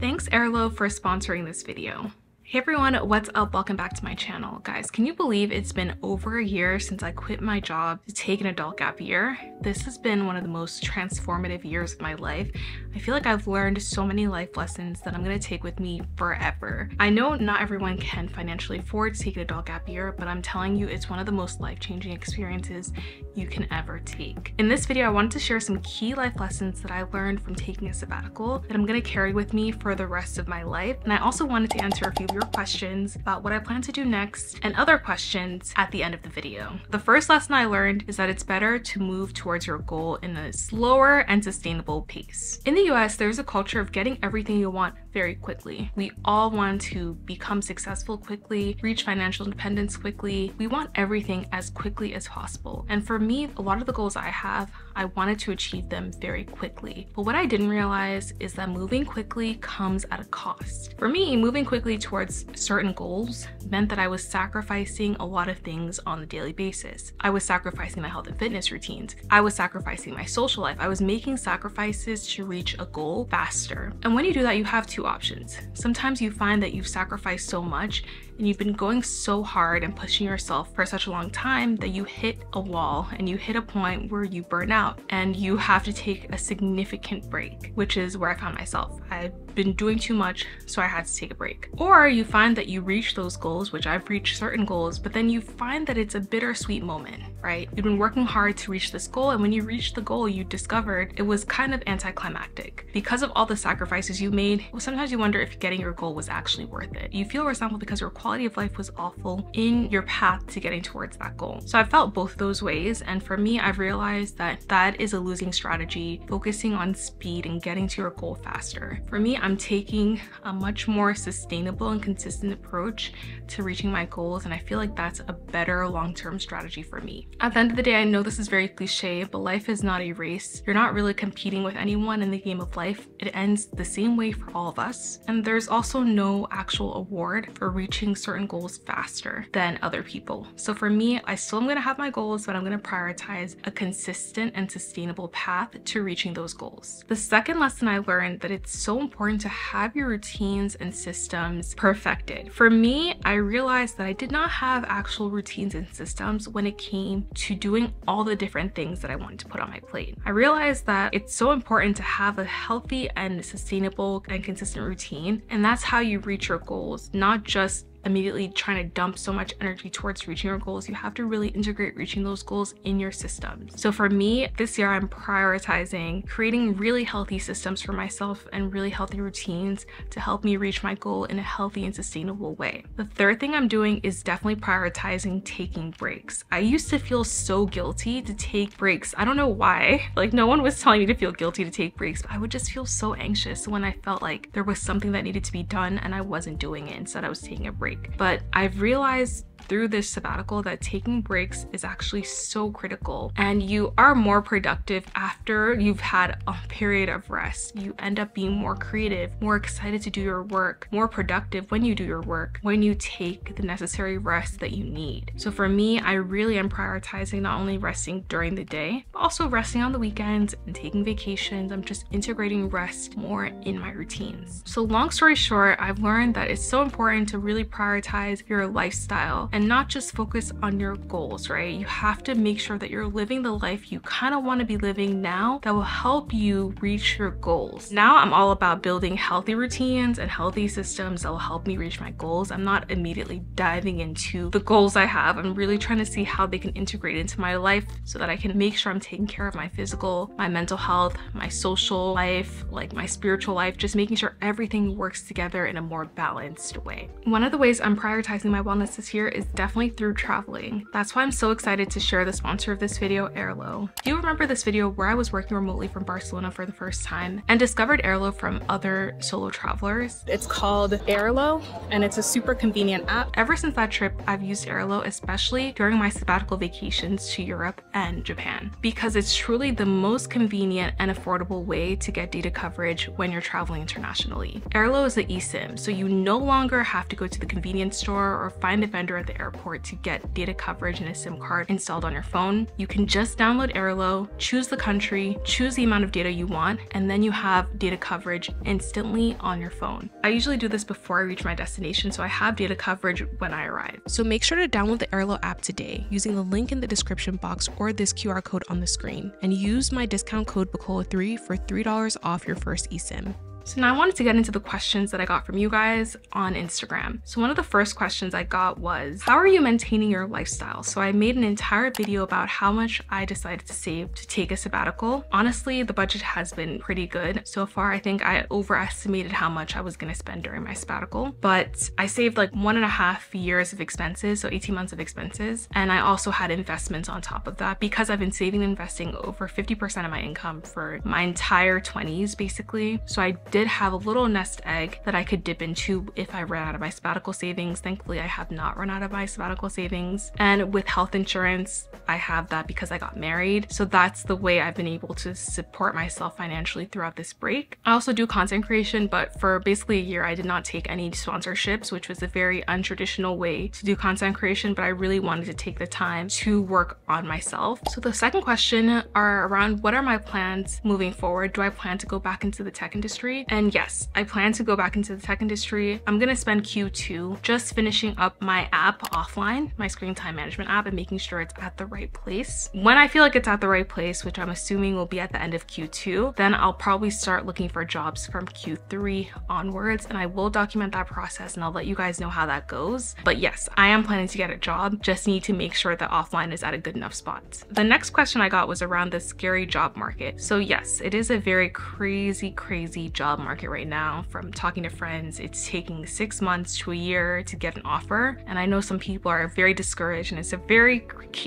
Thanks Airlo for sponsoring this video. Hey everyone, what's up? Welcome back to my channel. Guys, can you believe it's been over a year since I quit my job to take an adult gap year? This has been one of the most transformative years of my life. I feel like I've learned so many life lessons that I'm going to take with me forever. I know not everyone can financially afford to take an adult gap year, but I'm telling you, it's one of the most life-changing experiences you can ever take. In this video, I wanted to share some key life lessons that I learned from taking a sabbatical that I'm going to carry with me for the rest of my life. And I also wanted to answer a few of your questions about what I plan to do next and other questions at the end of the video. The first lesson I learned is that it's better to move towards your goal in a slower and sustainable pace. In the US, there's a culture of getting everything you want very quickly. We all want to become successful quickly, reach financial independence quickly. We want everything as quickly as possible. And for me, a lot of the goals I have, I wanted to achieve them very quickly. But what I didn't realize is that moving quickly comes at a cost. For me, moving quickly towards certain goals meant that I was sacrificing a lot of things on a daily basis. I was sacrificing my health and fitness routines. I was sacrificing my social life. I was making sacrifices to reach a goal faster. And when you do that, you have two options. Sometimes you find that you've sacrificed so much and you've been going so hard and pushing yourself for such a long time that you hit a wall and you hit a point where you burn out and you have to take a significant break, which is where I found myself. I'd been doing too much, so I had to take a break. Or you find that you reach those goals, which I've reached certain goals, but then you find that it's a bittersweet moment, right? You've been working hard to reach this goal, and when you reach the goal, you discovered it was kind of anticlimactic. Because of all the sacrifices you made, sometimes you wonder if getting your goal was actually worth it. You feel resentful because your quality of life was awful in your path to getting towards that goal. So I felt both those ways, and for me, I've realized that that is a losing strategy, focusing on speed and getting to your goal faster. For me, I'm taking a much more sustainable and consistent approach to reaching my goals, and I feel like that's a better long-term strategy for me. At the end of the day, I know this is very cliche, but life is not a race. You're not really competing with anyone in the game of life. It ends the same way for all of us, and there's also no actual award for reaching certain goals faster than other people. So for me, I still am going to have my goals, but I'm going to prioritize a consistent and sustainable path to reaching those goals. The second lesson I learned that it's so important to have your routines and systems perfected. For me, I realized that I did not have actual routines and systems when it came to doing all the different things that I wanted to put on my plate. I realized that it's so important to have a healthy and sustainable and consistent routine, and that's how you reach your goals, not just immediately trying to dump so much energy towards reaching your goals. You have to really integrate reaching those goals in your systems. So for me, this year, I'm prioritizing creating really healthy systems for myself and really healthy routines to help me reach my goal in a healthy and sustainable way. The third thing I'm doing is definitely prioritizing taking breaks. I used to feel so guilty to take breaks. I don't know why. Like, no one was telling me to feel guilty to take breaks, but I would just feel so anxious when I felt like there was something that needed to be done and I wasn't doing it. Instead, I was taking a break. But I've realized through this sabbatical that taking breaks is actually so critical, and you are more productive after you've had a period of rest. You end up being more creative, more excited to do your work, more productive when you do your work, when you take the necessary rest that you need. So for me, I really am prioritizing not only resting during the day, but also resting on the weekends and taking vacations. I'm just integrating rest more in my routines. So long story short, I've learned that it's so important to really prioritize your lifestyle and not just focus on your goals, right? You have to make sure that you're living the life you kind of want to be living now that will help you reach your goals. Now I'm all about building healthy routines and healthy systems that will help me reach my goals. I'm not immediately diving into the goals I have. I'm really trying to see how they can integrate into my life so that I can make sure I'm taking care of my physical, my mental health, my social life, like my spiritual life, just making sure everything works together in a more balanced way. One of the ways I'm prioritizing my wellness this year is definitely through traveling. That's why I'm so excited to share the sponsor of this video, Airlo. Do you remember this video where I was working remotely from Barcelona for the first time and discovered Airlo from other solo travelers? It's called Airlo, and it's a super convenient app. Ever since that trip, I've used Airlo, especially during my sabbatical vacations to Europe and Japan, because it's truly the most convenient and affordable way to get data coverage when you're traveling internationally. Airlo is the eSIM, so you no longer have to go to the convenience store or find a vendor at the the airport to get data coverage and a SIM card installed on your phone. You can just download Airalo, choose the country, choose the amount of data you want, and then you have data coverage instantly on your phone. I usually do this before I reach my destination, so I have data coverage when I arrive. So make sure to download the Airalo app today using the link in the description box or this QR code on the screen, and use my discount code Bacola3 for $3 off your first eSIM. So now I wanted to get into the questions that I got from you guys on Instagram. So one of the first questions I got was, how are you maintaining your lifestyle? So I made an entire video about how much I decided to save to take a sabbatical. Honestly, the budget has been pretty good so far. I think I overestimated how much I was going to spend during my sabbatical, but I saved like 1.5 years of expenses, so 18 months of expenses. And I also had investments on top of that because I've been saving and investing over 50% of my income for my entire 20s, basically. So I did have a little nest egg that I could dip into if I ran out of my sabbatical savings. Thankfully, I have not run out of my sabbatical savings. And with health insurance, I have that because I got married. So that's the way I've been able to support myself financially throughout this break. I also do content creation, but for basically a year, I did not take any sponsorships, which was a very untraditional way to do content creation, but I really wanted to take the time to work on myself. So the second question are around, what are my plans moving forward? Do I plan to go back into the tech industry? And yes, I plan to go back into the tech industry. I'm gonna spend Q2 just finishing up my app offline, my screen time management app, and making sure it's at the right place. When I feel like it's at the right place, which I'm assuming will be at the end of Q2, then I'll probably start looking for jobs from Q3 onwards, and I will document that process and I'll let you guys know how that goes. But yes, I am planning to get a job, just need to make sure that offline is at a good enough spot. The next question I got was around the scary job market. So yes, it is a very crazy job market right now. From talking to friends, it's taking 6 months to a year to get an offer, and I know some people are very discouraged, and it's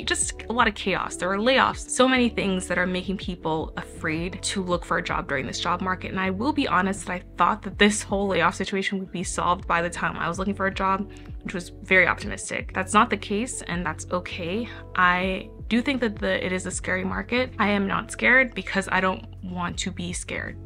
just a lot of chaos. There are layoffs, so many things that are making people afraid to look for a job during this job market. And I will be honest that I thought that this whole layoff situation would be solved by the time I was looking for a job, which was very optimistic. That's not the case, and that's okay. I do think that it is a scary market. I am not scared because I don't want to be scared.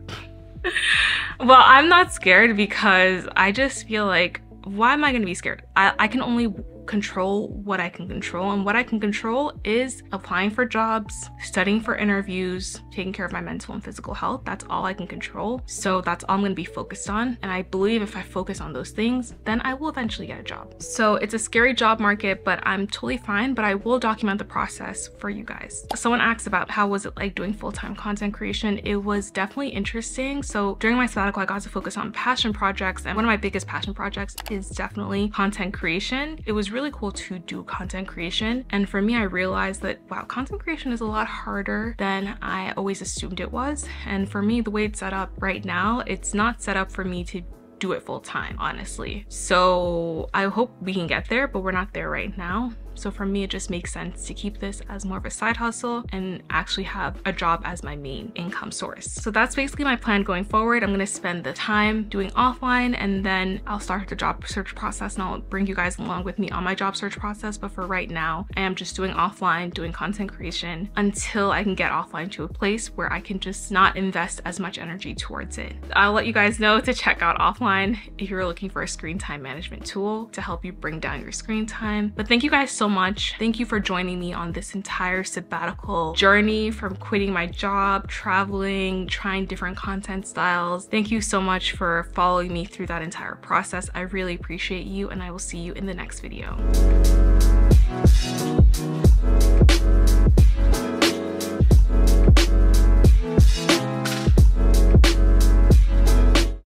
Well, I'm not scared because I just feel like, why am I going to be scared? I can only control what I can control, and what I can control is applying for jobs, studying for interviews, taking care of my mental and physical health. That's all I can control. So that's all I'm going to be focused on. And I believe if I focus on those things, then I will eventually get a job. So it's a scary job market, but I'm totally fine. But I will document the process for you guys. Someone asked about how was it like doing full-time content creation. It was definitely interesting. So during my sabbatical, I got to focus on passion projects, and one of my biggest passion projects is definitely content creation. It was really cool to do content creation, and for me, I realized that wow, content creation is a lot harder than I always assumed it was. And for me, the way it's set up right now, it's not set up for me to do it full time, honestly. So I hope we can get there, but we're not there right now. So for me, it just makes sense to keep this as more of a side hustle and actually have a job as my main income source. So that's basically my plan going forward. I'm going to spend the time doing offline, and then I'll start the job search process, and I'll bring you guys along with me on my job search process. But for right now, I am just doing offline, doing content creation until I can get offline to a place where I can just not invest as much energy towards it. I'll let you guys know to check out offline if you're looking for a screen time management tool to help you bring down your screen time. But thank you guys so much. Thank you for joining me on this entire sabbatical journey, from quitting my job, traveling, trying different content styles. Thank you so much for following me through that entire process. I really appreciate you, and I will see you in the next video.